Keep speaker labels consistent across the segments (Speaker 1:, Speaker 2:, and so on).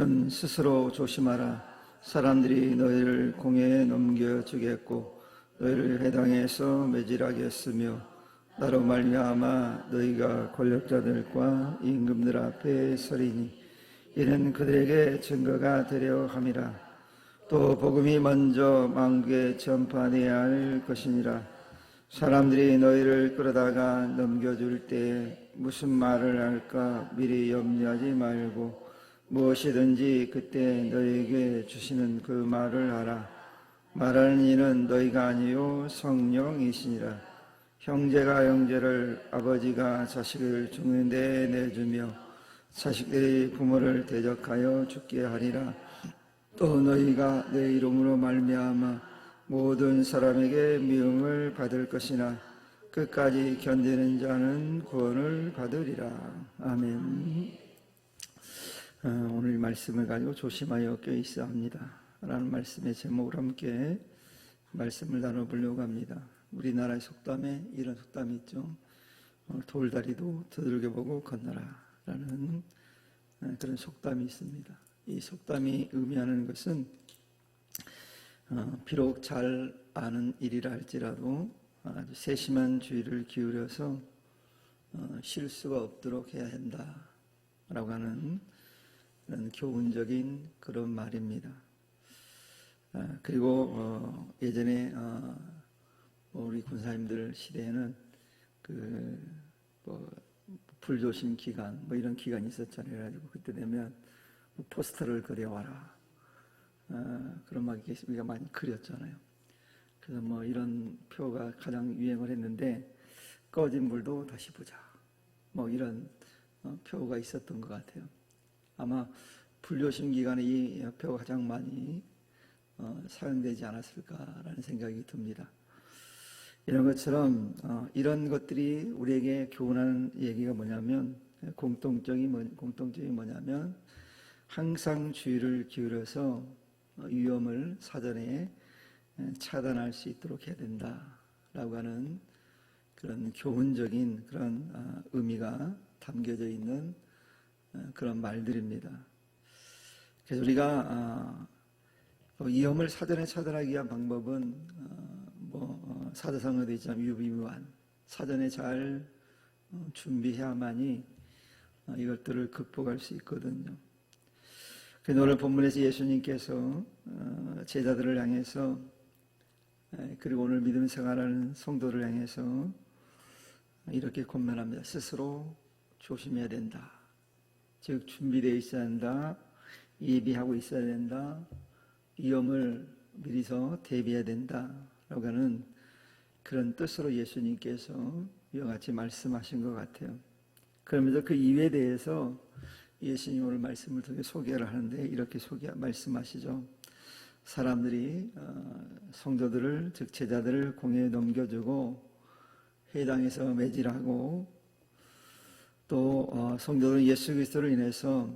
Speaker 1: 너희는 스스로 조심하라. 사람들이 너희를 공회에 넘겨주겠고 너희를 회당에서 매질하겠으며 나로 말미암아 너희가 권력자들과 임금들 앞에 서리니 이는 그들에게 증거가 되려 함이라. 또 복음이 먼저 만국에 전파되어야 할 것이니라. 사람들이 너희를 끌어다가 넘겨줄 때 무슨 말을 할까 미리 염려하지 말고 무엇이든지 그때 너희에게 주시는 그 말을 하라. 말하는 이는 너희가 아니요 성령이시니라. 형제가 형제를, 아버지가 자식을 죽는 데 내주며 자식들이 부모를 대적하여 죽게 하리라. 또 너희가 내 이름으로 말미암아 모든 사람에게 미움을 받을 것이나 끝까지 견디는 자는 구원을 받으리라. 아멘. 오늘 말씀을 가지고 조심하여 껴있어야 합니다 라는 말씀의 제목으로 함께 말씀을 나눠보려고 합니다. 우리나라의 속담에 이런 속담이 있죠. 돌다리도 두들겨보고 건너라 라는 그런 속담이 있습니다. 이 속담이 의미하는 것은 비록 잘 아는 일이라 할지라도 아주 세심한 주의를 기울여서 실수가 없도록 해야 한다라고 하는 그런 교훈적인 그런 말입니다. 그리고 예전에 우리 군사님들 시대에는 불조심 기간 이런 기간이 있었잖아요. 그래가지고 그때 되면 포스터를 그려와라. 그런 막 우리가 많이 그렸잖아요. 그래서 이런 표가 가장 유행을 했는데 꺼진 불도 다시 보자. 이런 표가 있었던 것 같아요. 아마 불교심 기간에 이 표가 가장 많이 사용되지 않았을까라는 생각이 듭니다. 이런 것처럼 이런 것들이 우리에게 교훈하는 얘기가 뭐냐면 공통점이 뭐냐면 항상 주의를 기울여서 위험을 사전에 차단할 수 있도록 해야 된다라고 하는 그런 교훈적인 그런 의미가 담겨져 있는 그런 말들입니다. 그래서 우리가 위험을 사전에 차단하기 위한 방법은 사자성어도 있지만 유비무환 사전에 잘 준비해야만이 이것들을 극복할 수 있거든요. 그래서 오늘 본문에서 예수님께서 제자들을 향해서 그리고 오늘 믿음 생활하는 성도를 향해서 이렇게 권면합니다. 스스로 조심해야 된다. 즉 준비되어 있어야 한다. 예비하고 있어야 된다. 위험을 미리서 대비해야 된다라고 하는 그런 뜻으로 예수님께서 이와 같이 말씀하신 것 같아요. 그러면서 그 이유에 대해서 예수님 오늘 말씀을 통해 소개를 하는데 이렇게 말씀하시죠. 사람들이 성도들을 즉 제자들을 공회에 넘겨주고 회당에서 매질하고 또 성도들은 예수 그리스도로 인해서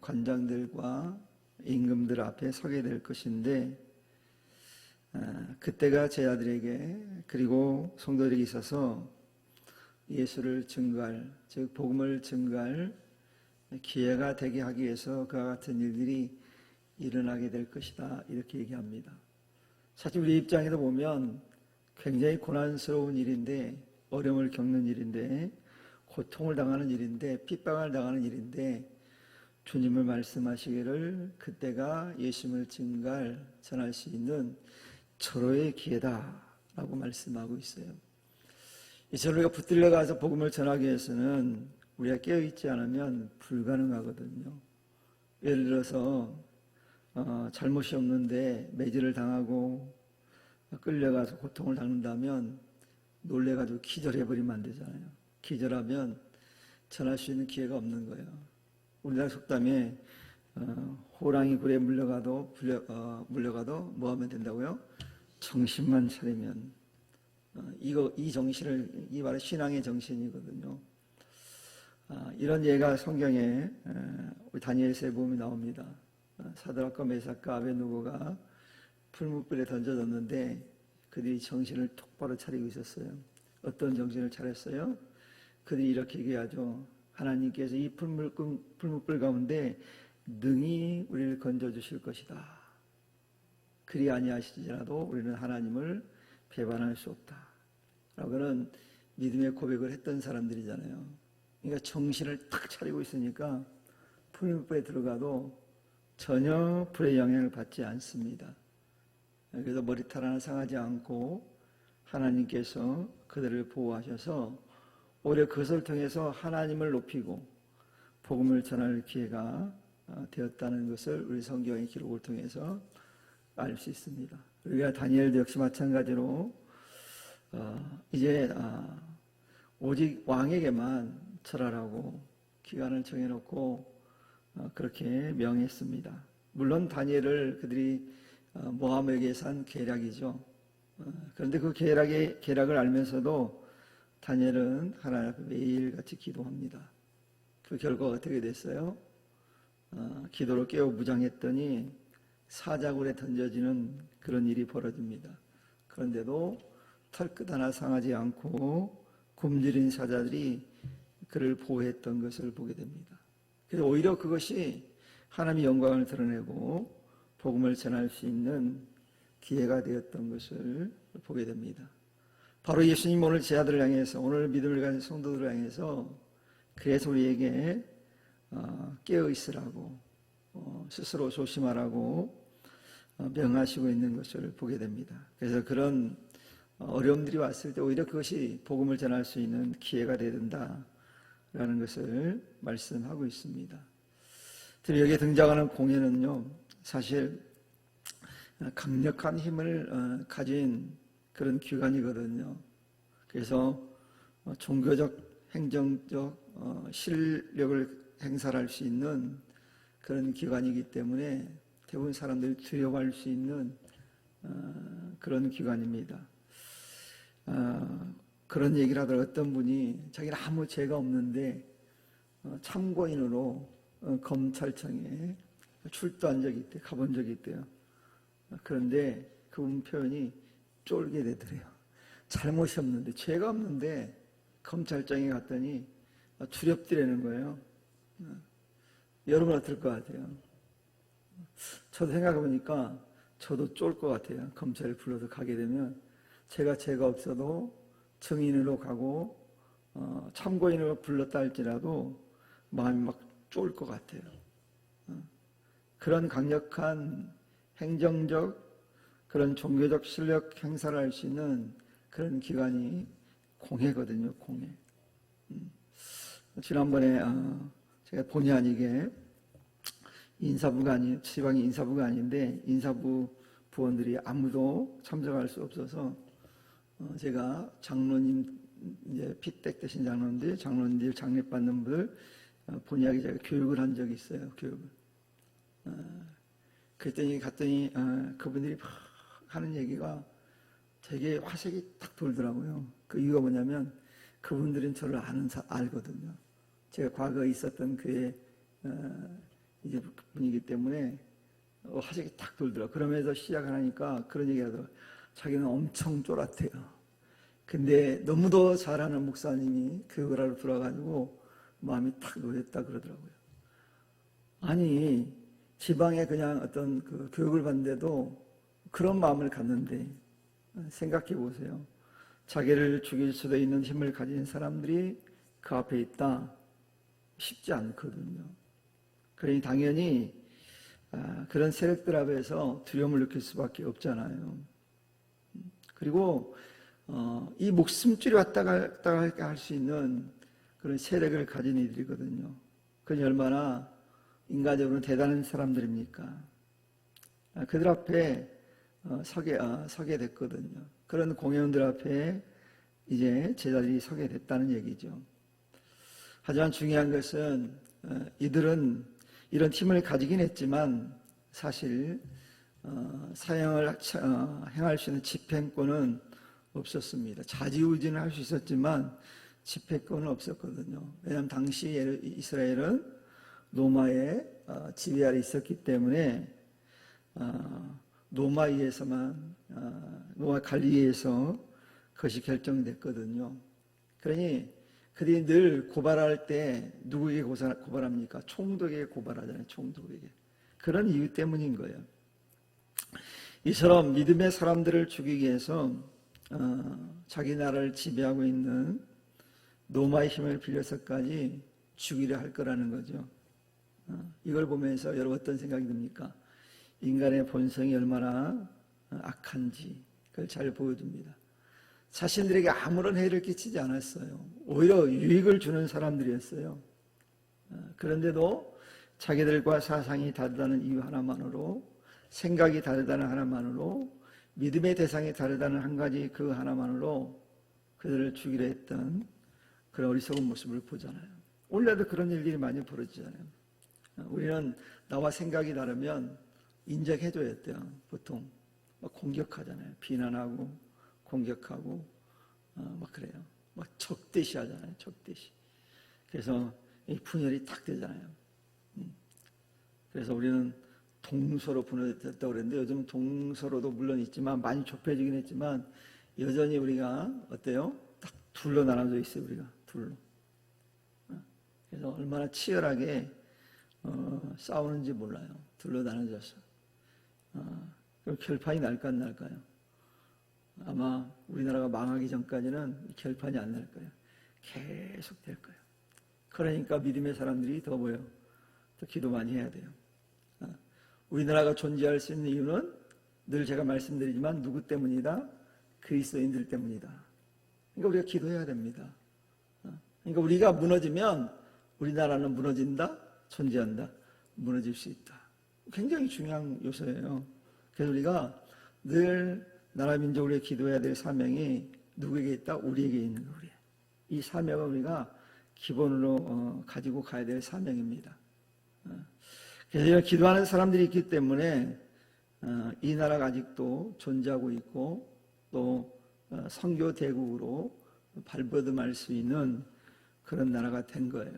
Speaker 1: 관장들과 임금들 앞에 서게 될 것인데 그때가 제자들에게 그리고 성도들에게 있어서 예수를 증거할 즉 복음을 증거할 기회가 되게 하기 위해서 그와 같은 일들이 일어나게 될 것이다 이렇게 얘기합니다. 사실 우리 입장에서 보면 굉장히 고난스러운 일인데 어려움을 겪는 일인데 고통을 당하는 일인데 핍박을 당하는 일인데 주님을 말씀하시기를 그때가 예수님을 증거할 전할 수 있는 절호의 기회다라고 말씀하고 있어요. 이처럼 우리가 붙들려 가서 복음을 전하기 위해서는 우리가 깨어있지 않으면 불가능하거든요. 예를 들어서 잘못이 없는데 매질을 당하고 끌려가서 고통을 당한다면 놀래가지고 기절해버리면 안 되잖아요. 기절하면 전할 수 있는 기회가 없는 거예요. 우리나라 속담에 호랑이 굴에 물려가도 뭐 하면 된다고요? 정신만 차리면. 이 정신을, 이 바로 신앙의 정신이거든요. 이런 예가 성경에 우리 다니엘서에 보면 나옵니다. 사드락과 메삭과 아벳느고가 풀무불에 던져졌는데 그들이 정신을 똑바로 차리고 있었어요. 어떤 정신을 차렸어요? 그들이 이렇게 얘기하죠. 하나님께서 이 풀무불 가운데 능히 우리를 건져주실 것이다. 그리 아니하시지라도 우리는 하나님을 배반할 수 없다. 라고는 믿음의 고백을 했던 사람들이잖아요. 그러니까 정신을 탁 차리고 있으니까 풀무불에 들어가도 전혀 불의 영향을 받지 않습니다. 그래서 머리털 하나 상하지 않고 하나님께서 그들을 보호하셔서 오히려 그것을 통해서 하나님을 높이고 복음을 전할 기회가 되었다는 것을 우리 성경의 기록을 통해서 알 수 있습니다. 우리가 다니엘도 역시 마찬가지로 이제 오직 왕에게만 절하라고 기간을 정해놓고 그렇게 명했습니다. 물론 다니엘을 그들이 모함에게서 한 계략이죠. 그런데 그 계략을 알면서도 다니엘은 하나님 앞에 매일같이 기도합니다. 그 결과가 어떻게 됐어요? 기도를 깨워 무장했더니 사자굴에 던져지는 그런 일이 벌어집니다. 그런데도 털끝 하나 상하지 않고 굶주린 사자들이 그를 보호했던 것을 보게 됩니다. 그래서 오히려 그것이 하나님의 영광을 드러내고 복음을 전할 수 있는 기회가 되었던 것을 보게 됩니다. 바로 예수님 오늘 제 아들을 향해서, 오늘 믿음을 가진 성도들을 향해서 그래서 우리에게 깨어 있으라고 스스로 조심하라고 명하시고 있는 것을 보게 됩니다. 그래서 그런 어려움들이 왔을 때 오히려 그것이 복음을 전할 수 있는 기회가 되야 된다라는 것을 말씀하고 있습니다. 특히 여기에 등장하는 공예는요, 사실 강력한 힘을 가진 그런 기관이거든요. 그래서 종교적, 행정적 실력을 행사할 수 있는 그런 기관이기 때문에 대부분 사람들이 두려워할 수 있는 그런 기관입니다. 그런 얘기를 하더라고요. 어떤 분이 자기는 아무 죄가 없는데 참고인으로 검찰청에 출두한 적이 있대요. 가본 적이 있대요. 그런데 그분 표현이 쫄게 되더래요. 잘못이 없는데, 죄가 없는데 검찰청에 갔더니 두렵더라는 거예요. 여러분 어떨 것 같아요? 저도 생각해보니까 저도 쫄 것 같아요. 검찰에 불러서 가게 되면 제가 죄가 없어도 증인으로 가고 참고인으로 불렀다 할지라도 마음이 막 쫄 것 같아요. 그런 강력한 행정적, 그런 종교적 실력 행사를 할 수 있는 그런 기관이 공회거든요. 공회. 지난번에 제가 본의 아니게 지방의 인사부가 아닌데 인사부 부원들이 아무도 참석할 수 없어서 제가 장로님, 이제 피택 되신 장로님들 장례받는 분들 본의 아니게 제가 교육을 한 적이 있어요. 교육을. 그랬더니 갔더니 그분들이 막 하는 얘기가 되게 화색이 딱 돌더라고요. 그 이유가 뭐냐면 그분들은 저를 알거든요. 제가 과거에 있었던 그의 이제 분이기 때문에 화색이 딱 돌더라고요. 그러면서 시작을 하니까 그런 얘기 하더라고요. 자기는 엄청 쫄았대요. 근데 너무도 잘하는 목사님이 교육을 들어가지고 마음이 탁 놓였다 그러더라고요. 아니, 지방에 그냥 어떤 그 교육을 받는데도 그런 마음을 갖는데 생각해 보세요. 자기를 죽일 수도 있는 힘을 가진 사람들이 그 앞에 있다. 쉽지 않거든요. 그러니 당연히 그런 세력들 앞에서 두려움을 느낄 수밖에 없잖아요. 그리고 이 목숨줄이 왔다 갔다 할 수 있는 그런 세력을 가진 이들이거든요. 그니 얼마나 인간적으로 대단한 사람들입니까? 그들 앞에 서게 됐거든요. 그런 공회원들 앞에 이제 제자들이 서게 됐다는 얘기죠. 하지만 중요한 것은 이들은 이런 힘을 가지긴 했지만 사실 사형을 행할 수 있는 집행권은 없었습니다. 자지우지는 할 수 있었지만 집행권은 없었거든요. 왜냐하면 당시 이스라엘은 로마의 지배 아래 있었기 때문에 로마 관리에서 그것이 결정됐거든요. 그러니 그들이 늘 고발할 때 누구에게 고발합니까? 총독에게 고발하잖아요. 총독에게. 그런 이유 때문인 거예요. 이처럼 믿음의 사람들을 죽이기 위해서 자기 나라를 지배하고 있는 로마의 힘을 빌려서까지 죽이려 할 거라는 거죠. 이걸 보면서 여러분 어떤 생각이 듭니까? 인간의 본성이 얼마나 악한지 그걸 잘 보여줍니다. 자신들에게 아무런 해를 끼치지 않았어요. 오히려 유익을 주는 사람들이었어요. 그런데도 자기들과 사상이 다르다는 이유 하나만으로, 생각이 다르다는 하나만으로, 믿음의 대상이 다르다는 한 가지 그 하나만으로 그들을 죽이려 했던 그런 어리석은 모습을 보잖아요. 원래도 그런 일들이 많이 벌어지잖아요. 우리는 나와 생각이 다르면 인정해줘야 돼요. 보통 막 공격하잖아요. 비난하고 공격하고 막 그래요. 막 적대시 하잖아요. 적대시. 그래서 이 분열이 탁 되잖아요. 그래서 우리는 동서로 분열됐다고 그랬는데 요즘 동서로도 물론 있지만 많이 좁혀지긴 했지만 여전히 우리가 어때요? 딱 둘로 나눠져 있어요. 우리가 둘로. 그래서 얼마나 치열하게 싸우는지 몰라요. 둘로 나눠져서. 그럼 결판이 날까 안 날까요? 아마 우리나라가 망하기 전까지는 결판이 안 날 거예요. 계속 될 거예요. 그러니까 믿음의 사람들이 더 뭐예요? 더 기도 많이 해야 돼요. 우리나라가 존재할 수 있는 이유는 늘 제가 말씀드리지만 누구 때문이다? 그리스도인들 때문이다. 그러니까 우리가 기도해야 됩니다. 그러니까 우리가 무너지면 우리나라는 무너진다? 존재한다? 무너질 수 있다. 굉장히 중요한 요소예요. 그래서 우리가 늘 나라 민족을 기도해야 될 사명이 누구에게 있다? 우리에게 있는 거예요. 이 사명을 우리가 기본으로 가지고 가야 될 사명입니다. 그래서 기도하는 사람들이 있기 때문에 이 나라가 아직도 존재하고 있고 또 선교 대국으로 발돋움할 수 있는 그런 나라가 된 거예요.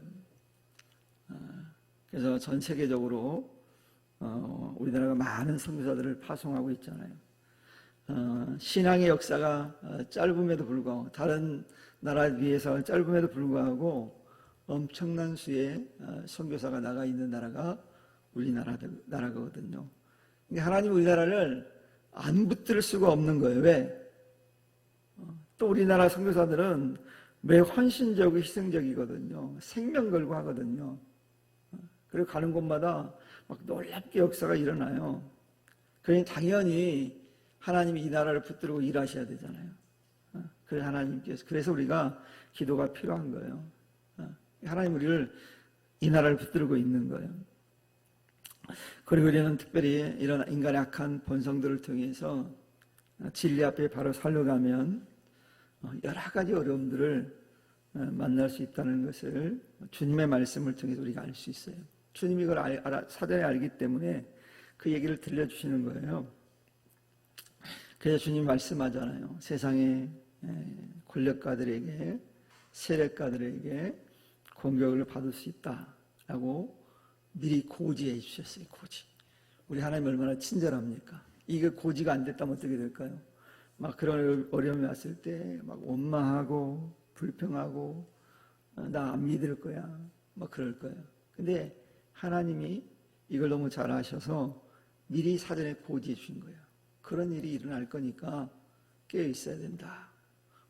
Speaker 1: 그래서 전 세계적으로 우리나라가 많은 선교사들을 파송하고 있잖아요. 신앙의 역사가 짧음에도 불구하고 다른 나라에 비해서 짧음에도 불구하고 엄청난 수의 선교사가 나가 있는 나라가 우리나라거든요. 하나님 우리나라를 안 붙들 수가 없는 거예요. 왜? 또 우리나라 선교사들은 매우 헌신적이고 희생적이거든요. 생명 걸고 하거든요. 그리고 가는 곳마다 막 놀랍게 역사가 일어나요. 그러니 당연히 하나님이 이 나라를 붙들고 일하셔야 되잖아요. 그래서 하나님께서, 그래서 우리가 기도가 필요한 거예요. 하나님 우리를 이 나라를 붙들고 있는 거예요. 그리고 우리는 특별히 이런 인간의 악한 본성들을 통해서 진리 앞에 바로 살려가면 여러 가지 어려움들을 만날 수 있다는 것을 주님의 말씀을 통해서 우리가 알 수 있어요. 주님이 이걸 사전에 알기 때문에 그 얘기를 들려주시는 거예요. 그래서 주님 말씀하잖아요. 세상의 권력가들에게, 세력가들에게 공격을 받을 수 있다라고 미리 고지해 주셨어요. 고지. 우리 하나님 얼마나 친절합니까? 이게 고지가 안 됐다면 어떻게 될까요? 막 그런 어려움이 왔을 때 막 원망하고 불평하고 나 안 믿을 거야. 막 그럴 거예요. 근데 하나님이 이걸 너무 잘 아셔서 미리 사전에 고지해 주신 거예요. 그런 일이 일어날 거니까 깨어 있어야 된다.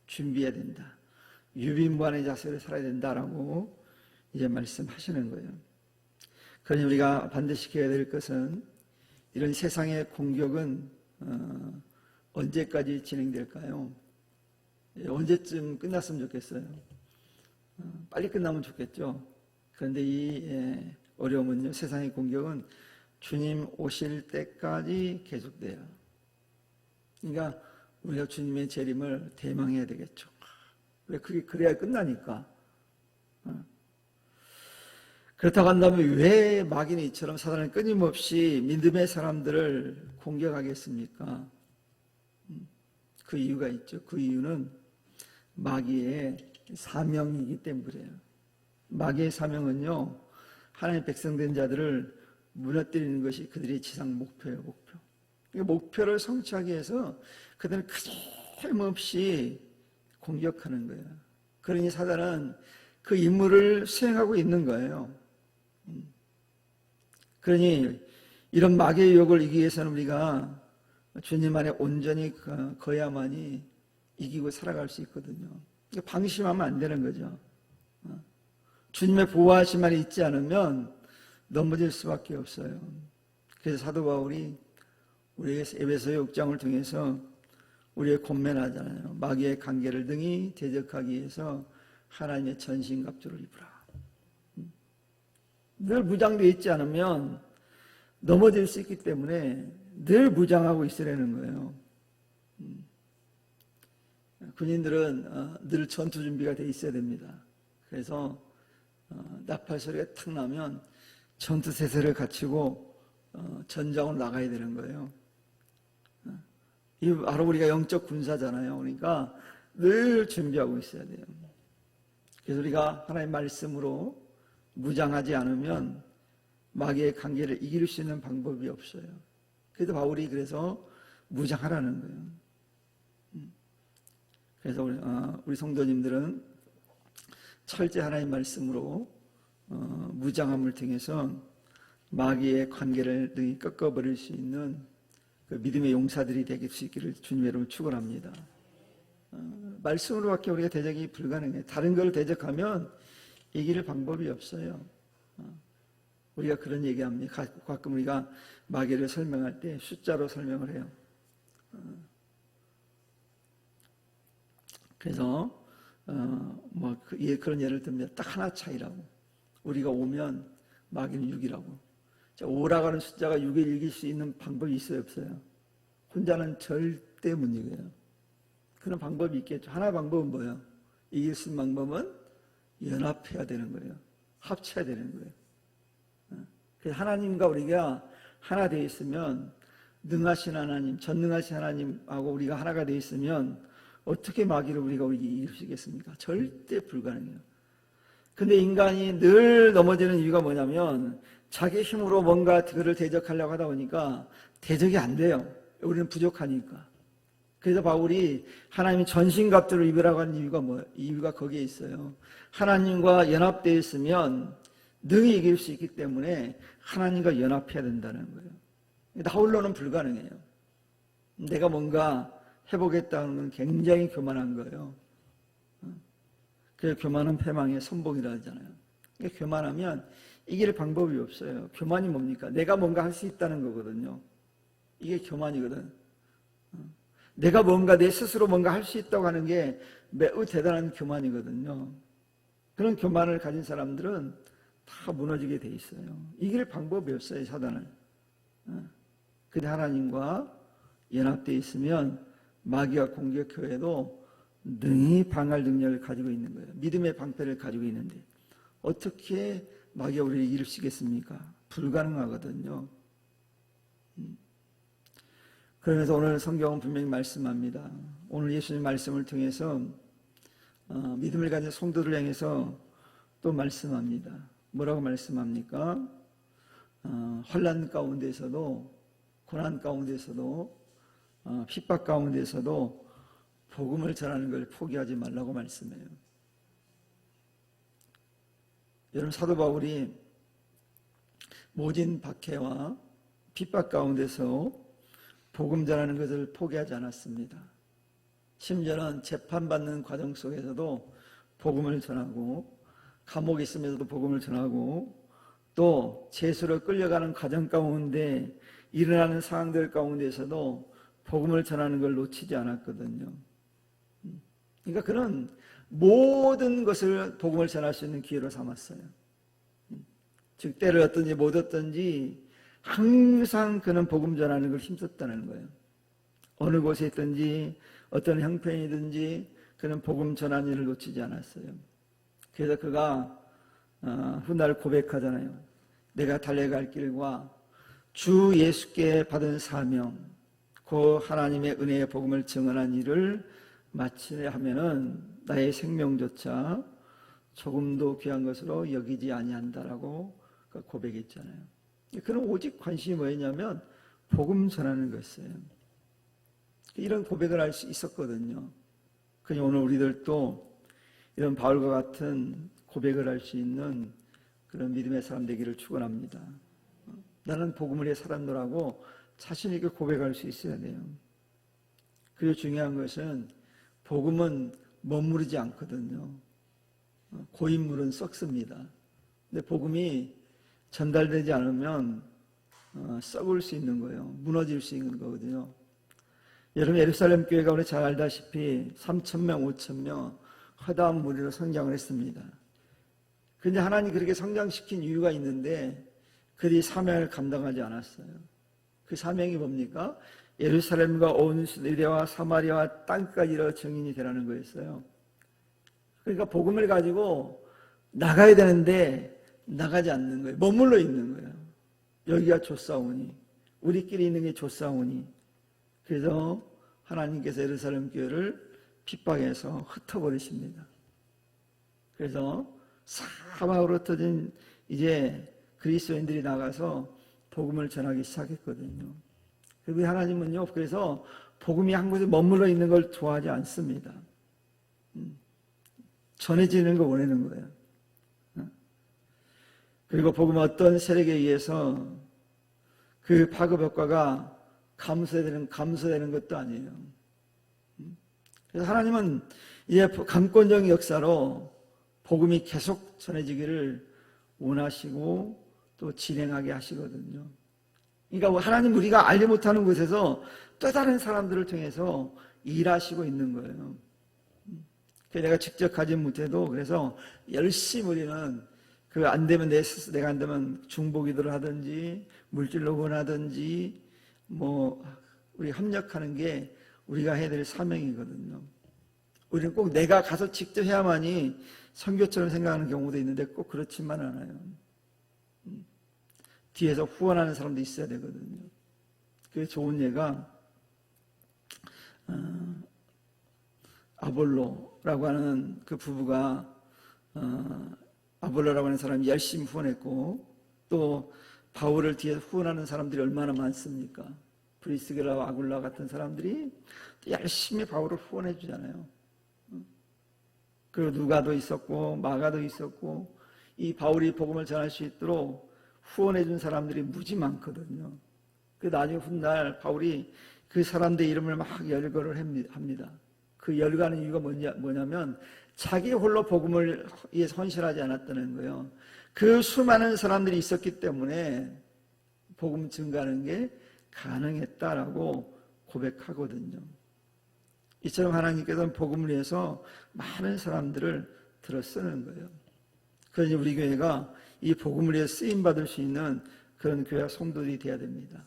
Speaker 1: 준비해야 된다. 유비무환의 자세로 살아야 된다라고 이제 말씀하시는 거예요. 그러니 우리가 반드시 해야 될 것은 이런 세상의 공격은 언제까지 진행될까요? 언제쯤 끝났으면 좋겠어요. 빨리 끝나면 좋겠죠. 그런데 이 어려움은요, 세상의 공격은 주님 오실 때까지 계속돼요. 그러니까 우리가 주님의 재림을 대망해야 되겠죠. 왜 그게 그래야 끝나니까. 그렇다고 한다면 왜 마귀는 이처럼 사단은 끊임없이 믿음의 사람들을 공격하겠습니까? 그 이유가 있죠. 그 이유는 마귀의 사명이기 때문이에요. 마귀의 사명은요, 하나님의 백성된 자들을 무너뜨리는 것이 그들의 지상 목표예요. 목표. 이 목표를 성취하기 위해서 그들은 끊임없이 공격하는 거예요. 그러니 사단은 그 임무를 수행하고 있는 거예요. 그러니 이런 마귀의 유혹을 이기기 위해서는 우리가 주님 안에 온전히 거야만이 이기고 살아갈 수 있거든요. 방심하면 안 되는 거죠. 주님의 보호하심만이 있지 않으면 넘어질 수밖에 없어요. 그래서 사도 바울이 우리에게 에베소 6장을 통해서 우리의 권면하잖아요. 마귀의 관계를 등이 대적하기 위해서 하나님의 전신갑주를 입으라. 늘 무장되어 있지 않으면 넘어질 수 있기 때문에 늘 무장하고 있으라는 거예요. 군인들은 늘 전투 준비가 돼 있어야 됩니다. 그래서 나팔 소리가 탁 나면 전투 태세를 갖추고 전장으로 나가야 되는 거예요. 이 바로 우리가 영적 군사잖아요. 그러니까 늘 준비하고 있어야 돼요. 그래서 우리가 하나님의 말씀으로 무장하지 않으면 마귀의 관계를 이길 수 있는 방법이 없어요. 그래서 바울이 그래서 무장하라는 거예요. 그래서 우리 성도님들은 철저히 하나님의 말씀으로 무장함을 통해서 마귀의 관계를 능히 꺾어버릴 수 있는 그 믿음의 용사들이 되길 수 있기를 주님의 이름으로 축원합니다. 말씀으로밖에 우리가 대적이 불가능해요. 다른 걸 대적하면 이길 방법이 없어요. 우리가 그런 얘기합니다. 가끔 우리가 마귀를 설명할 때 숫자로 설명을 해요. 그래서 그런 예를 들면 딱 하나 차이라고. 우리가 5면 마귀는 6이라고. 5라고 하는 숫자가 6을 이길 수 있는 방법이 있어요, 없어요? 혼자는 절대 못 이겨요. 그런 방법이 있겠죠. 하나 방법은 뭐예요? 이길 수 있는 방법은 연합해야 되는 거예요. 합쳐야 되는 거예요. 그래서 하나님과 우리가 하나 되어 있으면 능하신 하나님, 전능하신 하나님하고 우리가 하나가 되어 있으면 어떻게 마귀를 우리가 이길 수 있겠습니까? 절대 불가능해요. 근데 인간이 늘 넘어지는 이유가 뭐냐면 자기 힘으로 뭔가 그를 대적하려고 하다 보니까 대적이 안 돼요. 우리는 부족하니까. 그래서 바울이 하나님이 전신갑주를 입으라고 하는 이유가 거기에 있어요. 하나님과 연합되어 있으면 능히 이길 수 있기 때문에 하나님과 연합해야 된다는 거예요. 나 홀로는 불가능해요. 내가 뭔가 해보겠다는 건 굉장히 교만한 거예요. 그래서 교만은 패망의 선봉이라 하잖아요. 교만하면 이길 방법이 없어요. 교만이 뭡니까? 내가 뭔가 할 수 있다는 거거든요. 이게 교만이거든. 내가 뭔가 내 스스로 뭔가 할 수 있다고 하는 게 매우 대단한 교만이거든요. 그런 교만을 가진 사람들은 다 무너지게 돼 있어요. 이길 방법이 없어요, 사단을. 근데 하나님과 연합되어 있으면 마귀가 공격해도 능히 방할 능력을 가지고 있는 거예요. 믿음의 방패를 가지고 있는데 어떻게 마귀가 우리를 이길 수 있겠습니까? 불가능하거든요. 그러면서 오늘 성경은 분명히 말씀합니다. 오늘 예수님 말씀을 통해서 믿음을 가진 성도를 향해서 또 말씀합니다. 뭐라고 말씀합니까? 환난 가운데서도 고난 가운데서도 핍박 가운데서도 복음을 전하는 걸 포기하지 말라고 말씀해요. 여러분 사도 바울이 모진 박해와 핍박 가운데서 복음 전하는 것을 포기하지 않았습니다. 심지어는 재판받는 과정 속에서도 복음을 전하고 감옥에 있으면서도 복음을 전하고 또 죄수로 끌려가는 과정 가운데 일어나는 상황들 가운데서도 복음을 전하는 걸 놓치지 않았거든요. 그러니까 그는 모든 것을 복음을 전할 수 있는 기회로 삼았어요. 즉 때를 얻든지 못 얻든지 항상 그는 복음 전하는 걸 힘썼다는 거예요. 어느 곳에 있든지 어떤 형편이든지 그는 복음 전하는 일을 놓치지 않았어요. 그래서 그가 훗날 고백하잖아요. 내가 달려갈 길과 주 예수께 받은 사명, 그 하나님의 은혜의 복음을 증언한 일을 마치려 하면은 나의 생명조차 조금도 귀한 것으로 여기지 아니한다라고 고백했잖아요. 그는 오직 관심이 뭐였냐면 복음 전하는 것이에요. 이런 고백을 할 수 있었거든요. 그러니 오늘 우리들도 이런 바울과 같은 고백을 할 수 있는 그런 믿음의 사람 되기를 축원합니다. 나는 복음을 위해 살았노라고 자신 있게 고백할 수 있어야 돼요. 그리고 중요한 것은 복음은 머무르지 않거든요. 고인물은 썩습니다. 근데 복음이 전달되지 않으면 썩을 수 있는 거예요. 무너질 수 있는 거거든요. 여러분, 예루살렘 교회가 우리 잘 알다시피 3,000명, 5,000명 허다한 무리로 성장을 했습니다. 그런데 하나님이 그렇게 성장시킨 이유가 있는데 그들이 사명을 감당하지 않았어요. 그 사명이 뭡니까? 예루살렘과 온 유대와 사마리아와 땅까지 이르러 증인이 되라는 거였어요. 그러니까 복음을 가지고 나가야 되는데 나가지 않는 거예요. 머물러 있는 거예요. 여기가 좋사오니, 우리끼리 있는 게 좋사오니. 그래서 하나님께서 예루살렘 교회를 핍박해서 흩어버리십니다. 그래서 사방으로 흩어진 이제 그리스도인들이 나가서 복음을 전하기 시작했거든요. 그리고 하나님은요, 그래서 복음이 한 곳에 머물러 있는 걸 좋아하지 않습니다. 전해지는 걸 원하는 거예요. 그리고 복음 어떤 세력에 의해서 그 파급 효과가 감소되는 것도 아니에요. 그래서 하나님은 이제 강권적인 역사로 복음이 계속 전해지기를 원하시고 또 진행하게 하시거든요. 그러니까 하나님 우리가 알지 못하는 곳에서 또 다른 사람들을 통해서 일하시고 있는 거예요. 내가 직접 가지 못해도 그래서 열심히 우리는 그 안 되면 내가 안 되면 중보기도를 하든지 물질로 원하든지 뭐 우리 협력하는 게 우리가 해야 될 사명이거든요. 우리는 꼭 내가 가서 직접 해야만이 선교처럼 생각하는 경우도 있는데 꼭 그렇지만 않아요. 뒤에서 후원하는 사람도 있어야 되거든요. 그 좋은 예가 아볼로라고 하는 그 부부가 아볼로라고 하는 사람이 열심히 후원했고 또 바울을 뒤에서 후원하는 사람들이 얼마나 많습니까? 브리스게라와 아굴라 같은 사람들이 열심히 바울을 후원해 주잖아요. 그리고 누가도 있었고 마가도 있었고 이 바울이 복음을 전할 수 있도록 후원해 준 사람들이 무지 많거든요. 그 나중에 훗날 바울이 그 사람들 이름을 막 열거를 합니다. 그 열거하는 이유가 뭐냐면 자기 홀로 복음을 헌신하지 않았다는 거예요. 그 수많은 사람들이 있었기 때문에 복음 증가하는 게 가능했다라고 고백하거든요. 이처럼 하나님께서는 복음을 위해서 많은 사람들을 들어 쓰는 거예요. 그러니 우리 교회가 이 복음을 위해 쓰임 받을 수 있는 그런 교회와 성도들이 되어야 됩니다.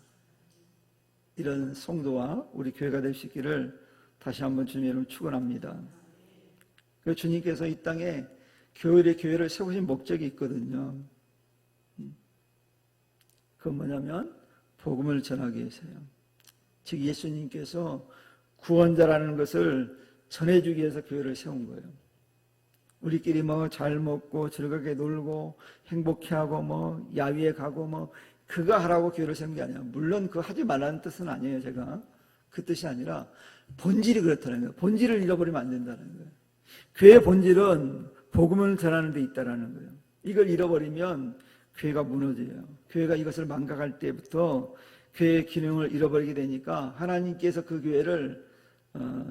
Speaker 1: 이런 성도와 우리 교회가 될 수 있기를 다시 한번 주님 이름으로 축원합니다. 그 주님께서 이 땅에 교회를 세우신 목적이 있거든요. 그건 뭐냐면 복음을 전하기 위해서요. 즉 예수님께서 구원자라는 것을 전해주기 위해서 교회를 세운 거예요. 우리끼리 뭐 잘 먹고 즐겁게 놀고 행복해하고 뭐 야위에 가고 뭐 그거 하라고 교회를 세운 게 아니야. 물론 그거 하지 말라는 뜻은 아니에요. 제가 그 뜻이 아니라 본질이 그렇다는 거예요. 본질을 잃어버리면 안 된다는 거예요. 교회의 본질은 복음을 전하는 데 있다는 거예요. 이걸 잃어버리면 교회가 무너져요. 교회가 이것을 망각할 때부터 교회의 기능을 잃어버리게 되니까 하나님께서 그 교회를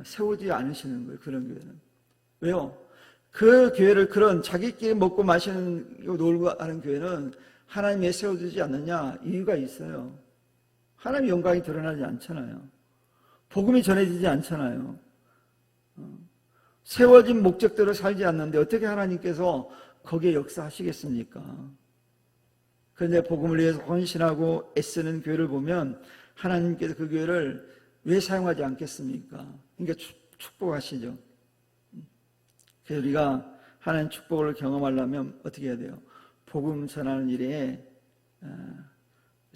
Speaker 1: 세우지 않으시는 거예요. 그런 교회는. 왜요? 그 교회를 그런 자기끼리 먹고 마시는 놀고 하는 교회는 하나님이 세워주지 않느냐? 이유가 있어요. 하나님의 영광이 드러나지 않잖아요. 복음이 전해지지 않잖아요. 세워진 목적대로 살지 않는데 어떻게 하나님께서 거기에 역사하시겠습니까? 그런데 복음을 위해서 헌신하고 애쓰는 교회를 보면 하나님께서 그 교회를 왜 사용하지 않겠습니까? 그러니까 축복하시죠. 그래서 우리가 하나님 축복을 경험하려면 어떻게 해야 돼요? 복음 전하는 일에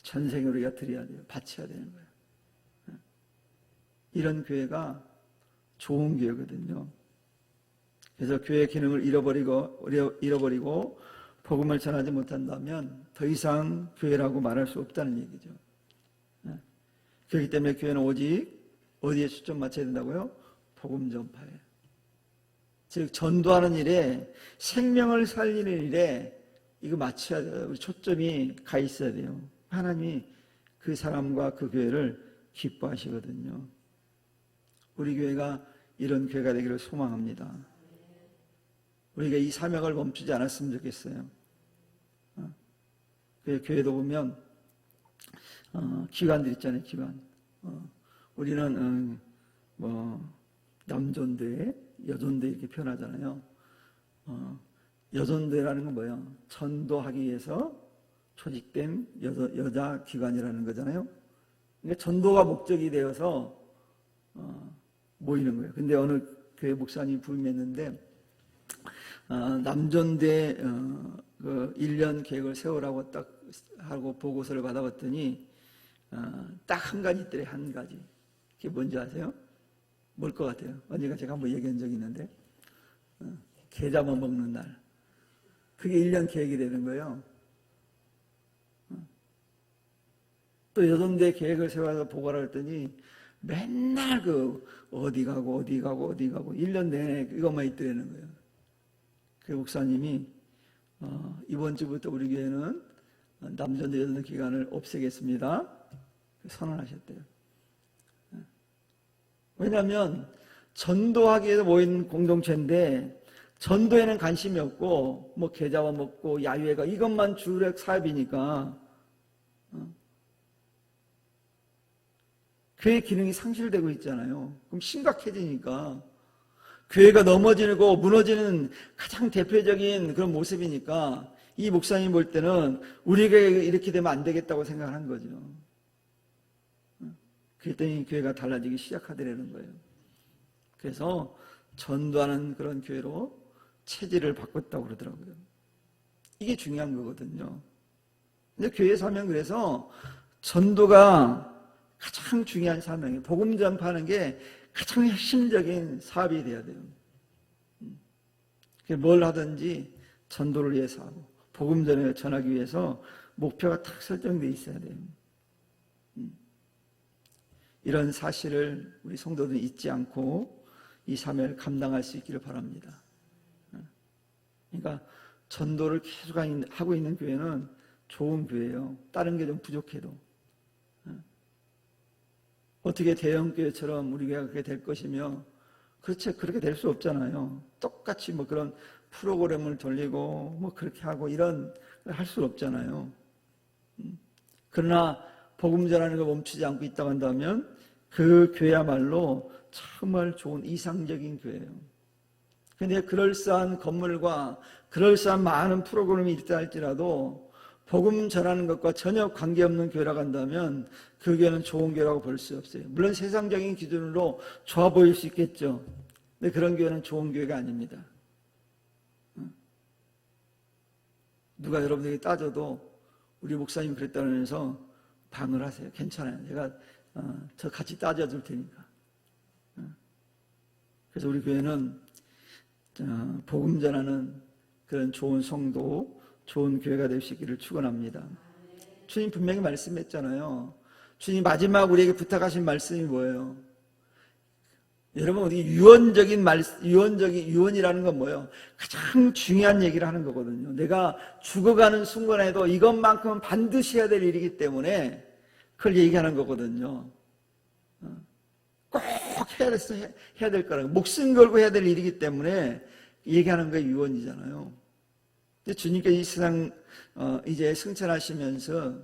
Speaker 1: 전생을 우리가 드려야 돼요. 바쳐야 되는 거예요. 이런 교회가 좋은 교회거든요. 그래서 교회의 기능을 잃어버리고 복음을 전하지 못한다면 더 이상 교회라고 말할 수 없다는 얘기죠. 그렇기 때문에 교회는 오직 어디에 초점 맞춰야 된다고요? 복음 전파에. 즉 전도하는 일에, 생명을 살리는 일에 이거 맞춰야 돼요. 우리 초점이 가 있어야 돼요. 하나님이 그 사람과 그 교회를 기뻐하시거든요. 우리 교회가 이런 교회가 되기를 소망합니다. 우리가 이 사명을 멈추지 않았으면 좋겠어요. 교회도 보면 기관들 있잖아요. 기관. 우리는 남존대, 여존대 이렇게 표현하잖아요. 여존대라는 건 뭐예요? 전도하기 위해서 조직된 여자 기관이라는 거잖아요. 그러니까 전도가 목적이 되어서 모이는 거예요. 근데 어느 교회 목사님이 부임했는데 남존대 그 1년 계획을 세우라고 딱 하고 보고서를 받아봤더니 딱 한 가지 있더래. 한 가지. 그게 뭔지 아세요? 뭘 것 같아요? 언니가 제가 한번 얘기한 적이 있는데 계좌만 먹는 날. 그게 1년 계획이 되는 거예요. 또 여전대 계획을 세워서 보고를 했더니 맨날 어디 가고 1년 내내 이것만 있더라는 거예요. 그 목사님이 이번 주부터 우리 교회는 남전대 여전대 기간을 없애겠습니다. 선언하셨대요. 왜냐하면 전도하기 위해서 모인 공동체인데 전도에는 관심이 없고 계좌와 먹고 야유회가 이것만 주력 사업이니까 교회 기능이 상실되고 있잖아요. 그럼 심각해지니까 교회가 넘어지고 무너지는 가장 대표적인 그런 모습이니까 이 목사님 볼 때는 우리가 이렇게 되면 안 되겠다고 생각한 거죠. 그랬더니 교회가 달라지기 시작하더라는 거예요. 그래서 전도하는 그런 교회로 체질을 바꿨다고 그러더라고요. 이게 중요한 거거든요. 근데 교회 사명, 그래서 전도가 가장 중요한 사명이에요. 복음 전파하는 게 가장 핵심적인 사업이 돼야 돼요. 뭘 하든지 전도를 위해서 하고 복음 전하기 위해서 목표가 딱 설정되어 있어야 돼요. 이런 사실을 우리 성도들은 잊지 않고 이 사명을 감당할 수 있기를 바랍니다. 그러니까 전도를 계속 하고 있는 교회는 좋은 교회예요. 다른 게 좀 부족해도. 어떻게 대형교회처럼 우리 교회가 그렇게 될 것이며, 그렇지, 그렇게 될 수 없잖아요. 똑같이 그런 프로그램을 돌리고 그렇게 하고 이런 할 수 없잖아요. 그러나 복음 전하는 걸 멈추지 않고 있다고 한다면 그 교회야말로 정말 좋은 이상적인 교회예요. 그런데 그럴싸한 건물과 그럴싸한 많은 프로그램이 있다 할지라도 복음 전하는 것과 전혀 관계없는 교회라고 한다면 그 교회는 좋은 교회라고 볼 수 없어요. 물론 세상적인 기준으로 좋아 보일 수 있겠죠. 근데 그런 교회는 좋은 교회가 아닙니다. 누가 여러분에게 따져도 우리 목사님 그랬다면서 방을 하세요. 괜찮아요. 제가 저 같이 따져줄 테니까. 그래서 우리 교회는 복음 전하는 그런 좋은 성도, 좋은 교회가 될 수 있기를 축원합니다. 주님 분명히 말씀했잖아요. 주님 마지막 우리에게 부탁하신 말씀이 뭐예요? 여러분, 우리 유언이라는 건 뭐예요? 가장 중요한 얘기를 하는 거거든요. 내가 죽어가는 순간에도 이것만큼은 반드시 해야 될 일이기 때문에 그걸 얘기하는 거거든요. 꼭 해야 될 거라고. 목숨 걸고 해야 될 일이기 때문에 얘기하는 게 유언이잖아요. 근데 주님께서 이 세상 이제 승천하시면서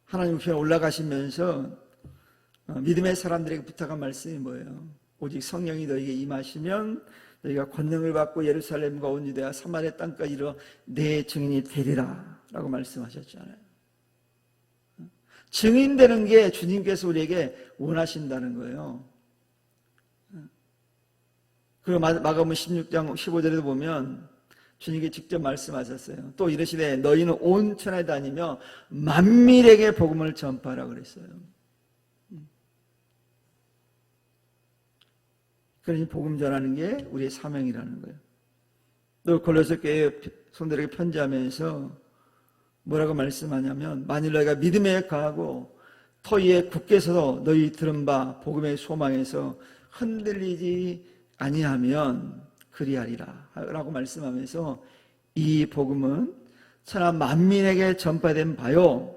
Speaker 1: 하나님 우편에 올라가시면서 믿음의 사람들에게 부탁한 말씀이 뭐예요? 오직 성령이 너희에게 임하시면 너희가 권능을 받고 예루살렘과 온 유대와 사마리아 땅까지 이르러 내 증인이 되리라 라고 말씀하셨잖아요. 증인되는 게 주님께서 우리에게 원하신다는 거예요. 그리고 마가복음 16장 15절에도 보면 주님께 직접 말씀하셨어요. 또 이르시되 너희는 온 천하에 다니며 만민에게 복음을 전파하라 그랬어요. 그러니 복음 전하는 게 우리의 사명이라는 거예요. 또 골로새 교회 성도들에게 편지하면서 뭐라고 말씀하냐면 만일 너희가 믿음에 가하고 터위에 굳게 서서 너희 들은 바 복음의 소망에서 흔들리지 아니하면 그리하리라 라고 말씀하면서 이 복음은 천하 만민에게 전파된 바요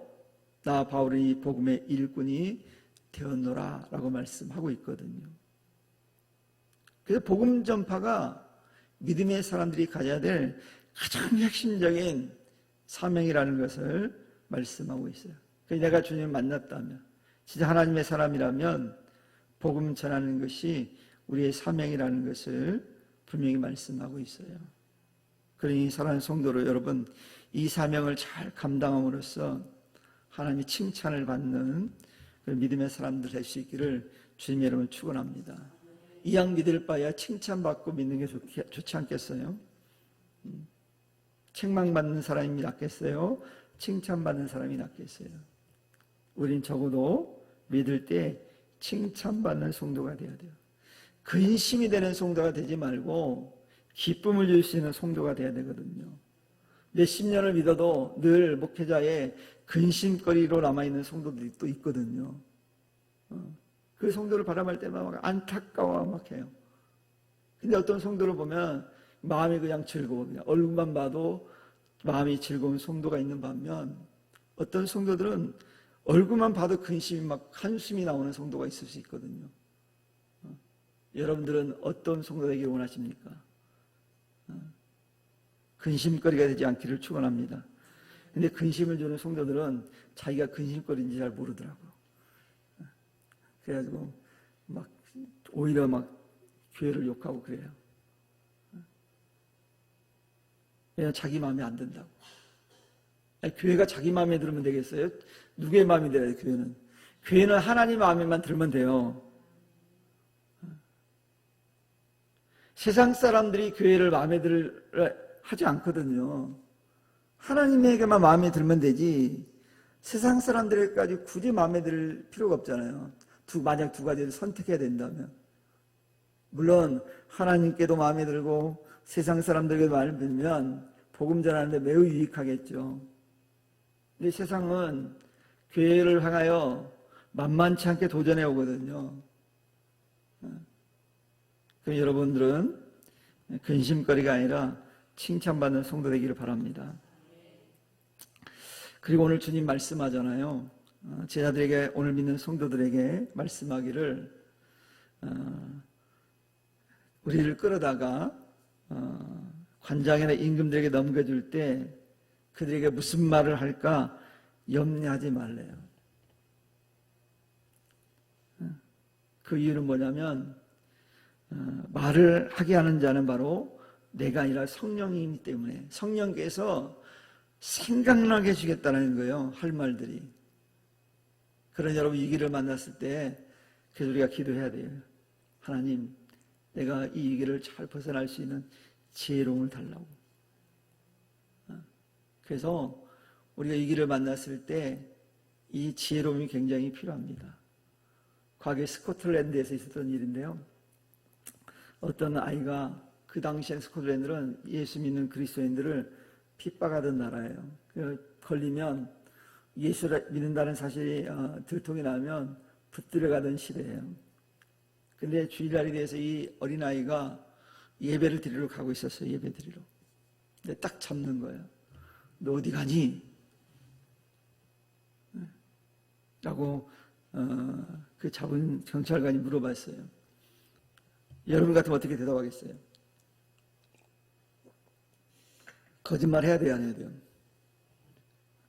Speaker 1: 나 바울은 이 복음의 일꾼이 되었노라 라고 말씀하고 있거든요. 그래서 복음 전파가 믿음의 사람들이 가져야 될 가장 핵심적인 사명이라는 것을 말씀하고 있어요. 내가 주님을 만났다면, 진짜 하나님의 사람이라면 복음 전하는 것이 우리의 사명이라는 것을 분명히 말씀하고 있어요. 그러니 사랑하는 성도로 여러분, 이 사명을 잘 감당함으로써 하나님의 칭찬을 받는 믿음의 사람들 될 수 있기를 주님 여러분 축원합니다. 이왕 믿을 바야 칭찬받고 믿는 게 좋지 않겠어요? 책망받는 사람이 낫겠어요? 칭찬받는 사람이 낫겠어요? 우린 적어도 믿을 때 칭찬받는 성도가 되어야 돼요. 근심이 되는 성도가 되지 말고 기쁨을 줄 수 있는 성도가 되어야 되거든요. 몇십 년을 믿어도 늘 목회자의 근심거리로 남아있는 성도들이 또 있거든요. 그 성도를 바라볼 때마다 막 안타까워 막 해요. 근데 어떤 성도를 보면 마음이 그냥 즐거워. 그냥 얼굴만 봐도 마음이 즐거운 성도가 있는 반면 어떤 성도들은 얼굴만 봐도 근심이 막 한숨이 나오는 성도가 있을 수 있거든요. 여러분들은 어떤 성도 되길 원하십니까? 근심거리가 되지 않기를 축원합니다. 근데 근심을 주는 성도들은 자기가 근심거리인지 잘 모르더라고요. 그래가지고 막 오히려 막 교회를 욕하고 그래요. 그냥 자기 마음에 안 든다고. 아니, 교회가 자기 마음에 들으면 되겠어요? 누구의 마음에 들어야 돼요, 교회는? 교회는 하나님 마음에만 들면 돼요. 세상 사람들이 교회를 마음에 하지 않거든요. 하나님에게만 마음에 들면 되지 세상 사람들에게까지 굳이 마음에 들 필요가 없잖아요. 만약 두 가지를 선택해야 된다면. 물론 하나님께도 마음에 들고 세상 사람들에게도 마음에 들면 복음 전하는데 매우 유익하겠죠. 근데 세상은 교회를 향하여 만만치 않게 도전해 오거든요. 그럼 여러분들은 근심거리가 아니라 칭찬받는 성도 되기를 바랍니다. 그리고 오늘 주님 말씀하잖아요. 제자들에게, 오늘 믿는 성도들에게 말씀하기를 우리를 끌어다가 관장이나 임금들에게 넘겨줄 때 그들에게 무슨 말을 할까 염려하지 말래요. 그 이유는 뭐냐면 말을 하게 하는 자는 바로 내가 아니라 성령이기 때문에 성령께서 생각나게 해주겠다는 거예요. 할 말들이. 그런 여러분 이 위기를 만났을 때 그래서 우리가 기도해야 돼요. 하나님, 내가 이 위기를 잘 벗어날 수 있는 지혜로움을 달라고. 그래서 우리가 이 위기를 만났을 때 이 지혜로움이 굉장히 필요합니다. 과거에 스코틀랜드에서 있었던 일인데요. 어떤 아이가, 그 당시에 스코틀랜드는 예수 믿는 그리스도인들을 핍박하던 나라예요. 걸리면 예수를 믿는다는 사실이 들통이 나면 붙들어 가던 시대예요. 근데 주일날이 돼서 이 어린아이가 예배를 드리러 가고 있었어요. 예배 드리러. 근데 딱 잡는 거예요. 너 어디 가니? 라고 그 잡은 경찰관이 물어봤어요. 여러분 같으면 어떻게 대답하겠어요? 거짓말 해야 돼요, 안 해야 돼요?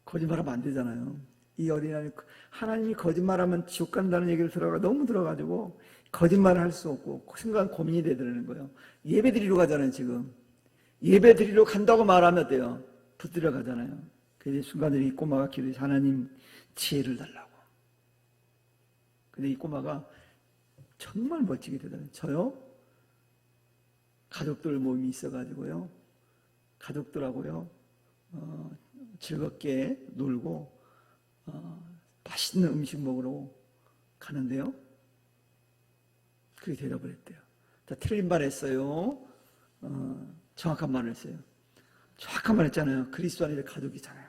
Speaker 1: 거짓말하면 안 되잖아요. 이 어린아이, 하나님이 거짓말하면 지옥 간다는 얘기를 너무 들어가지고 거짓말을 할 수 없고 순간 고민이 되더라는 거예요. 예배 드리러 가잖아요, 지금. 예배 드리러 간다고 말하면 어때요? 붙들어 가잖아요. 그래서 순간에 이 꼬마가 기도해서 하나님 지혜를 달라고. 근데 이 꼬마가 정말 멋지게 되더라고요. 저요? 가족들 모임이 있어가지고요. 가족들하고요. 즐겁게 놀고 맛있는 음식 먹으러 가는데요. 그렇게 대답을 했대요. 자, 틀린 말 했어요. 정확한 말을 했어요. 정확한 말 했잖아요. 그리스도 안에 가족이잖아요.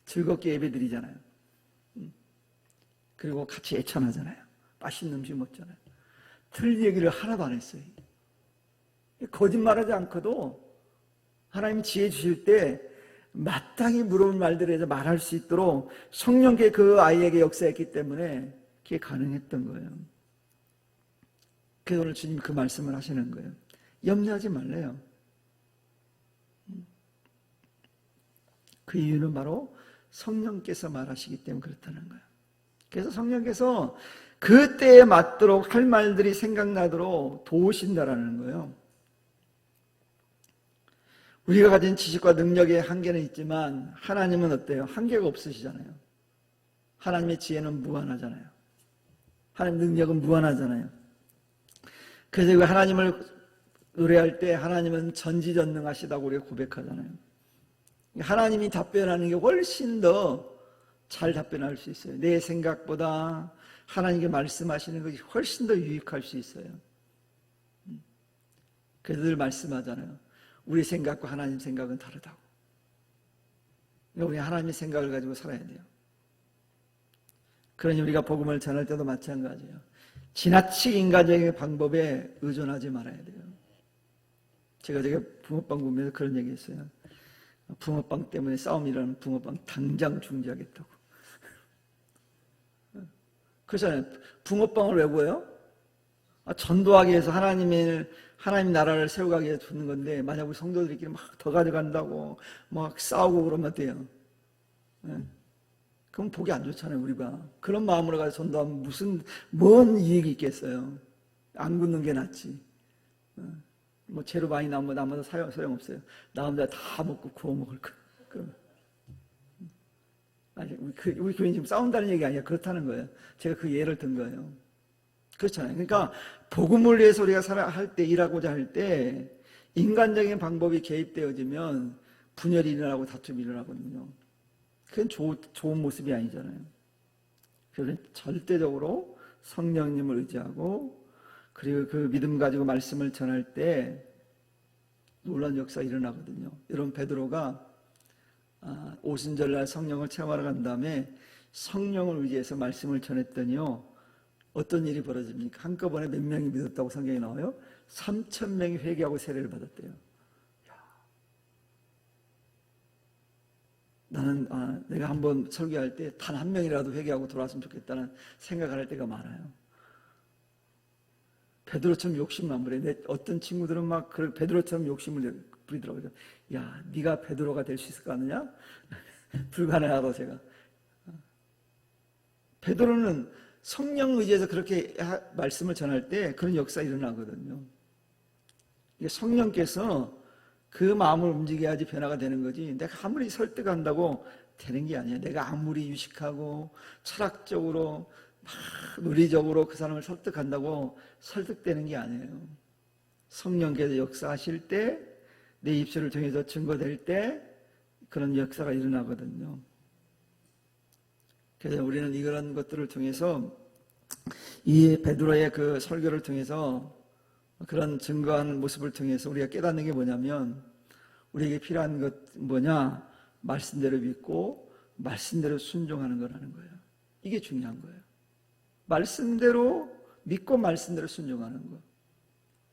Speaker 1: 즐겁게 예배드리잖아요. 그리고 같이 애찬하잖아요. 맛있는 음식 먹잖아요. 틀린 얘기를 하나도 안 했어요. 거짓말하지 않고도 하나님이 지혜 주실 때 마땅히 물어본 말들에 대해서 말할 수 있도록 성령께 그 아이에게 역사했기 때문에 그게 가능했던 거예요. 그래서 오늘 주님 그 말씀을 하시는 거예요. 염려하지 말래요. 그 이유는 바로 성령께서 말하시기 때문에 그렇다는 거예요. 그래서 성령께서 그때에 맞도록 할 말들이 생각나도록 도우신다라는 거예요. 우리가 가진 지식과 능력의 한계는 있지만 하나님은 어때요? 한계가 없으시잖아요. 하나님의 지혜는 무한하잖아요. 하나님 능력은 무한하잖아요. 그래서 하나님을 노래할 때 하나님은 전지전능하시다고 우리가 고백하잖아요. 하나님이 답변하는 게 훨씬 더 잘 답변할 수 있어요. 내 생각보다 하나님께 말씀하시는 것이 훨씬 더 유익할 수 있어요. 그래서 늘 말씀하잖아요. 우리 생각과 하나님 생각은 다르다고. 우리 하나님의 생각을 가지고 살아야 돼요. 그러니 우리가 복음을 전할 때도 마찬가지예요. 지나치게 인간적인 방법에 의존하지 말아야 돼요. 제가 붕어빵 보면서 그런 얘기 했어요. 붕어빵 때문에 싸움이 일어나면 붕어빵 당장 중지하겠다고. 그렇잖아요. 붕어빵을 왜 구해요? 전도하기 위해서 하나님 나라를 세워가기 위해서 주는 건데, 만약 우리 성도들끼리 막 더 가져간다고 막 싸우고 그러면 어때요? 그럼 보기 안 좋잖아요, 우리가. 그런 마음으로 가서 전도하면 뭔 이익이 있겠어요? 안 굳는 게 낫지. 뭐 재료 많이 나오면 남아도 소용없어요. 나 혼자 다 먹고 구워 먹을 거예요. 아니, 우리 교인 지금 싸운다는 얘기 아니야. 그렇다는 거예요. 제가 그 예를 든 거예요. 그렇잖아요. 그러니까 복음을 위해서 우리가 일하고자 할 때 인간적인 방법이 개입되어지면 분열이 일어나고 다툼이 일어나거든요. 그건 좋은 모습이 아니잖아요. 그래서 절대적으로 성령님을 의지하고, 그리고 그 믿음 가지고 말씀을 전할 때 놀라운 역사가 일어나거든요. 여러분, 베드로가 오순절날 성령을 체험하러 간 다음에 성령을 의지해서 말씀을 전했더니요, 어떤 일이 벌어집니까? 한꺼번에 몇 명이 믿었다고 성경에 나와요? 3,000명이 회개하고 세례를 받았대요. 나는 내가 한번 설교할 때 단 한 명이라도 회개하고 돌아왔으면 좋겠다는 생각을 할 때가 많아요. 베드로처럼 욕심 안 부려. 어떤 친구들은 막 베드로처럼 욕심을 부리더라고요. 야, 네가 베드로가 될 수 있을 거 아느냐? 불가능하다고 제가. 베드로는 성령 의지에서 그렇게 말씀을 전할 때 그런 역사가 일어나거든요. 성령께서 그 마음을 움직여야지 변화가 되는 거지, 내가 아무리 설득한다고 되는 게 아니에요. 내가 아무리 유식하고 철학적으로 막 논리적으로 그 사람을 설득한다고 설득되는 게 아니에요. 성령께서 역사하실 때, 내 입술을 통해서 증거될 때 그런 역사가 일어나거든요. 그래서 우리는 이런 것들을 통해서, 이 베드로의 그 설교를 통해서, 그런 증거하는 모습을 통해서 우리가 깨닫는 게 뭐냐면, 우리에게 필요한 것 뭐냐? 말씀대로 믿고 말씀대로 순종하는 거라는 거예요. 이게 중요한 거예요. 말씀대로 믿고 말씀대로 순종하는 거.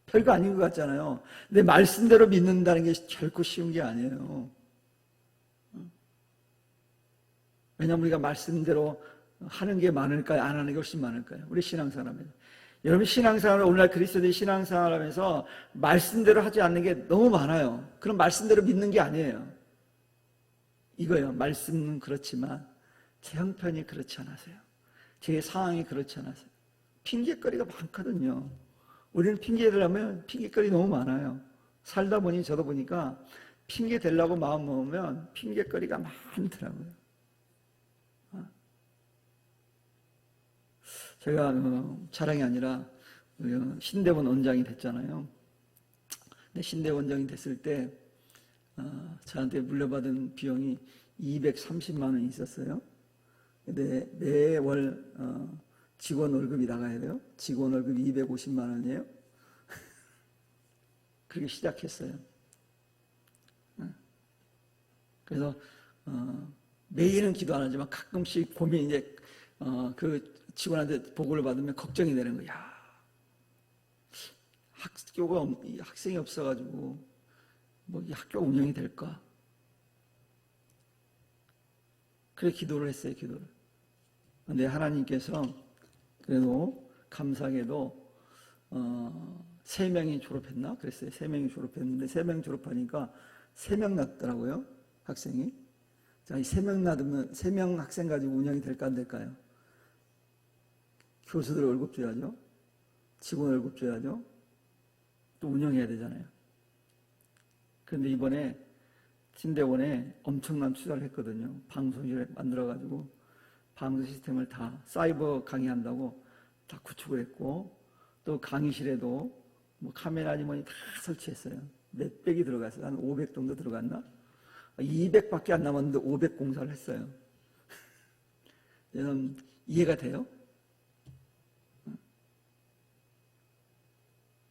Speaker 1: 별거 아닌 것 같잖아요. 근데 말씀대로 믿는다는 게 결코 쉬운 게 아니에요. 왜냐하면 우리가 말씀대로 하는 게 많을까요? 안 하는 게 훨씬 많을까요? 우리 신앙생활하면서. 여러분, 신앙생활을, 오늘날 그리스도의 신앙생활을 하면서 말씀대로 하지 않는 게 너무 많아요. 그럼 말씀대로 믿는 게 아니에요. 이거예요. 말씀은 그렇지만 제 형편이 그렇지 않아서요. 제 상황이 그렇지 않아서요. 핑계거리가 많거든요. 우리는 핑계를 하면 핑계거리 너무 많아요. 살다 보니 저도 보니까 핑계 대려고 마음 먹으면 핑계거리가 많더라고요. 제가 자랑이 아니라 신대원 원장이 됐잖아요. 근데 신대원 원장이 됐을 때 저한테 물려받은 비용이 230만 원이 있었어요. 근데 매월 직원 월급이 나가야 돼요. 직원 월급이 250만 원이에요. 그렇게 시작했어요. 그래서 매일은 기도 안 하지만 가끔씩 보면 이제 그 직원한테 보고를 받으면 걱정이 되는 거야. 학생이 없어가지고 뭐 이 학교 운영이 될까? 그래 기도를 했어요. 기도를. 근데 하나님께서 그래도 감사하게도 3명이 졸업했나? 그랬어요. 3명이 졸업했는데 3명 졸업하니까 3명 낳더라고요. 학생이. 자, 이 3명 낳으면 3명 학생 가지고 운영이 될까 안 될까요? 교수들 월급 줘야죠. 직원 월급 줘야죠. 또 운영해야 되잖아요. 그런데 이번에 팀대원에 엄청난 투자를 했거든요. 방송실을 만들어가지고 방송 시스템을 다 사이버 강의한다고 다 구축을 했고 또 강의실에도 뭐 카메라니 뭐니 다 설치했어요. 몇백이 들어갔어요. 한 500 정도 들어갔나? 200밖에 안 남았는데 500 공사를 했어요. 여러분 이해가 돼요?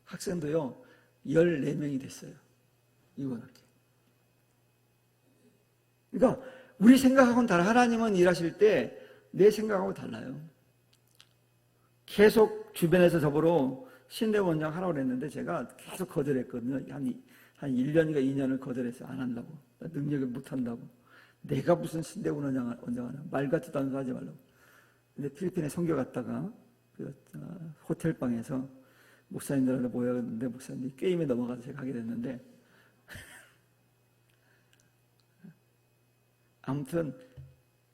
Speaker 1: 학생도요 14명이 됐어요. 이번 학기. 그러니까 우리 생각하고는 달라요. 하나님은 일하실 때 내 생각하고 달라요. 계속 주변에서 저보러 신대 원장 하라고 그랬는데 제가 계속 거절했거든요. 한 1년인가 2년을 거절했어요. 안 한다고. 능력을 못 한다고. 내가 무슨 신대 원장 하나. 말 같지도 않은 거 하지 말라고. 근데 필리핀에 선교 갔다가 그 호텔방에서 목사님들한테 모였는데 목사님이 게임에 넘어가서 제가 하게 됐는데 아무튼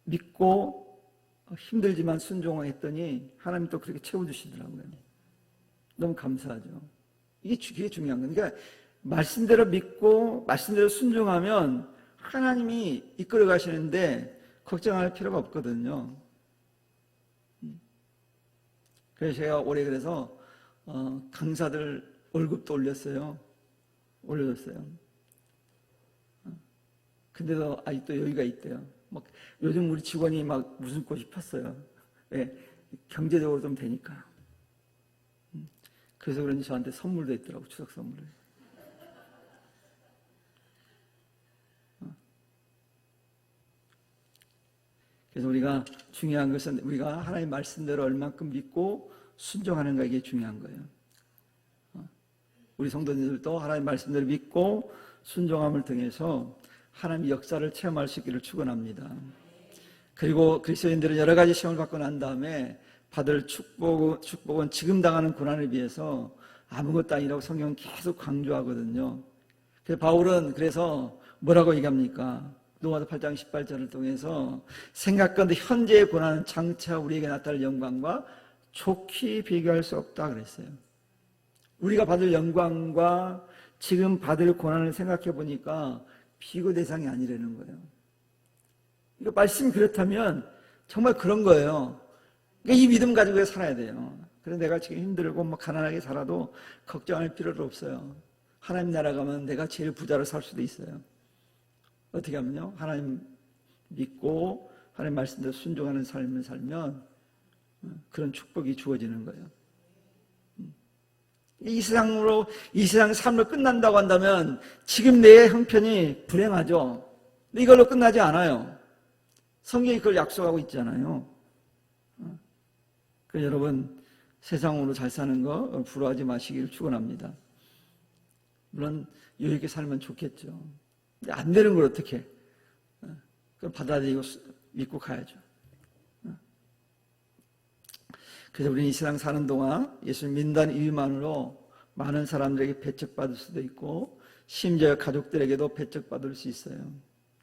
Speaker 1: 믿고 힘들지만 순종했더니 하나님 또 그렇게 채워주시더라고요. 너무 감사하죠. 이게 중요한 거예요. 그러니까 말씀대로 믿고 말씀대로 순종하면 하나님이 이끌어 가시는데 걱정할 필요가 없거든요. 그래서 제가 올해 그래서 강사들 월급도 올려줬어요. 근데도 아직도 여유가 있대요. 막 요즘 우리 직원이 막 무슨 꽃이 폈어요. 왜? 경제적으로 좀 되니까. 그래서 그런지 저한테 선물도 있더라고, 추석 선물을. 그래서 우리가 중요한 것은 우리가 하나님 말씀대로 얼만큼 믿고 순종하는가 이게 중요한 거예요. 우리 성도님들도 하나님 말씀대로 믿고 순종함을 통해서 하나님의 역사를 체험할 수 있기를 축원합니다. 그리고 그리스도인들은 여러 가지 시험을 받고 난 다음에 받을 축복은 지금 당하는 고난에 비해서 아무것도 아니라고 성경은 계속 강조하거든요. 그래서 바울은 그래서 뭐라고 얘기합니까? 로마서 8장 18절을 통해서 생각건대 현재의 고난은 장차 우리에게 나타날 영광과 좋게 비교할 수 없다 그랬어요. 우리가 받을 영광과 지금 받을 고난을 생각해 보니까 비교 대상이 아니라는 거예요. 그러니까 말씀이 그렇다면 정말 그런 거예요. 그러니까 이 믿음 가지고 살아야 돼요. 그래서 내가 지금 힘들고 뭐 가난하게 살아도 걱정할 필요도 없어요. 하나님 나라 가면 내가 제일 부자로 살 수도 있어요. 어떻게 하면요? 하나님 믿고 하나님 말씀대로 순종하는 삶을 살면 그런 축복이 주어지는 거예요. 이 세상 삶으로 끝난다고 한다면 지금 내 형편이 불행하죠. 근데 이걸로 끝나지 않아요. 성경이 그걸 약속하고 있잖아요. 그래서 여러분 세상으로 잘 사는 거 부러워하지 마시기를 축원합니다. 물론 여유 있게 살면 좋겠죠. 근데 안 되는 걸 어떻게? 그걸 받아들이고 믿고 가야죠. 그래서 우리는 이 세상 사는 동안 예수를 믿는다는 이유만으로 많은 사람들에게 배척받을 수도 있고 심지어 가족들에게도 배척받을 수 있어요.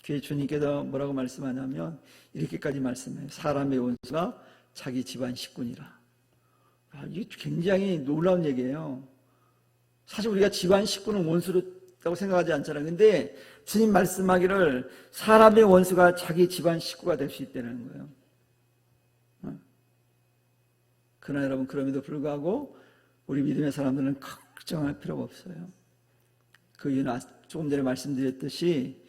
Speaker 1: 그게 주님께서 뭐라고 말씀하냐면 이렇게까지 말씀해요. 사람의 원수가 자기 집안 식구니라. 이게 굉장히 놀라운 얘기예요. 사실 우리가 집안 식구는 원수라고 생각하지 않잖아요. 근데 주님 말씀하기를 사람의 원수가 자기 집안 식구가 될 수 있다는 거예요. 그러나 여러분 그럼에도 불구하고 우리 믿음의 사람들은 걱정할 필요가 없어요. 그 이유는 조금 전에 말씀드렸듯이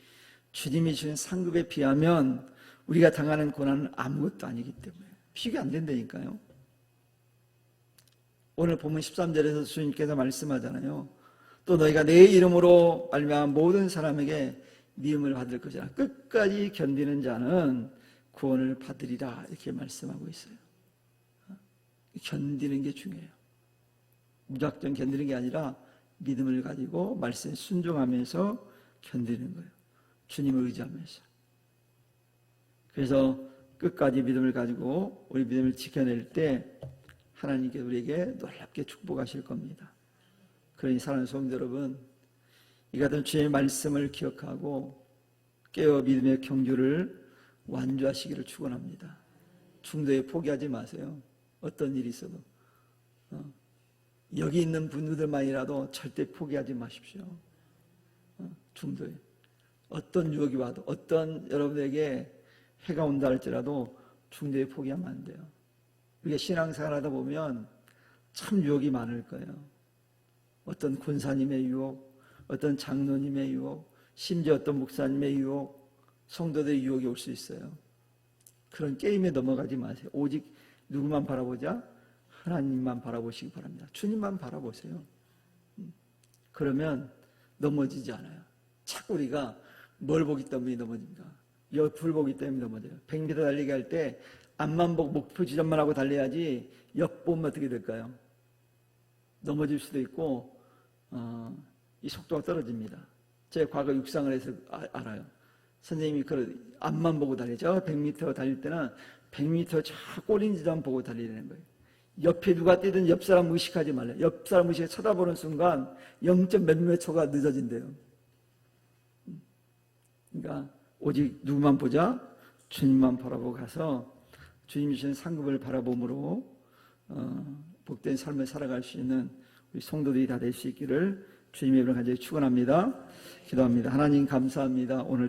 Speaker 1: 주님이 주신 상급에 비하면 우리가 당하는 고난은 아무것도 아니기 때문에 비교가 안 된다니까요. 오늘 본문 13절에서 주님께서 말씀하잖아요. 또 너희가 내 이름으로 말미암아 모든 사람에게 미움을 받을 것이라. 끝까지 견디는 자는 구원을 받으리라 이렇게 말씀하고 있어요. 견디는 게 중요해요. 무작정 견디는 게 아니라 믿음을 가지고 말씀에 순종하면서 견디는 거예요. 주님을 의지하면서. 그래서 끝까지 믿음을 가지고 우리 믿음을 지켜낼 때 하나님께 우리에게 놀랍게 축복하실 겁니다. 그러니 사랑하는 성도 여러분, 이 같은 주의 말씀을 기억하고 깨어 믿음의 경주를 완주하시기를 축원합니다. 중도에 포기하지 마세요. 어떤 일이 있어도 여기 있는 분들만이라도 절대 포기하지 마십시오. 중도에 어떤 유혹이 와도 어떤 여러분에게 해가 온다 할지라도 중도에 포기하면 안 돼요. 우리가 신앙생활 하다 보면 참 유혹이 많을 거예요. 어떤 권사님의 유혹, 어떤 장로님의 유혹, 심지어 어떤 목사님의 유혹, 성도들의 유혹이 올 수 있어요. 그런 게임에 넘어가지 마세요. 오직 누구만 바라보자? 하나님만 바라보시기 바랍니다. 주님만 바라보세요. 그러면 넘어지지 않아요. 자꾸 우리가 뭘 보기 때문에 넘어집니까? 옆을 보기 때문에 넘어져요. 100m 달리기 할 때 앞만 보고 목표 지점만 하고 달려야지 옆 보면 어떻게 될까요? 넘어질 수도 있고 이 속도가 떨어집니다. 제가 과거 육상을 해서 알아요. 선생님이 그 앞만 보고 달리죠. 100m 달릴 때는 100m 저 꼬린 지점 보고 달리는 거예요. 옆에 누가 뛰든 옆 사람 의식하지 말래요. 옆 사람 의식해 쳐다보는 순간 0. 몇 초가 늦어진대요. 그러니까 오직 누구만 보자? 주님만 바라보고 가서 주님이 주신 상급을 바라봄으로 복된 삶을 살아갈 수 있는 우리 성도들이 다 될 수 있기를 주님의 이름으로 간절히 축원합니다. 기도합니다. 하나님 감사합니다. 오늘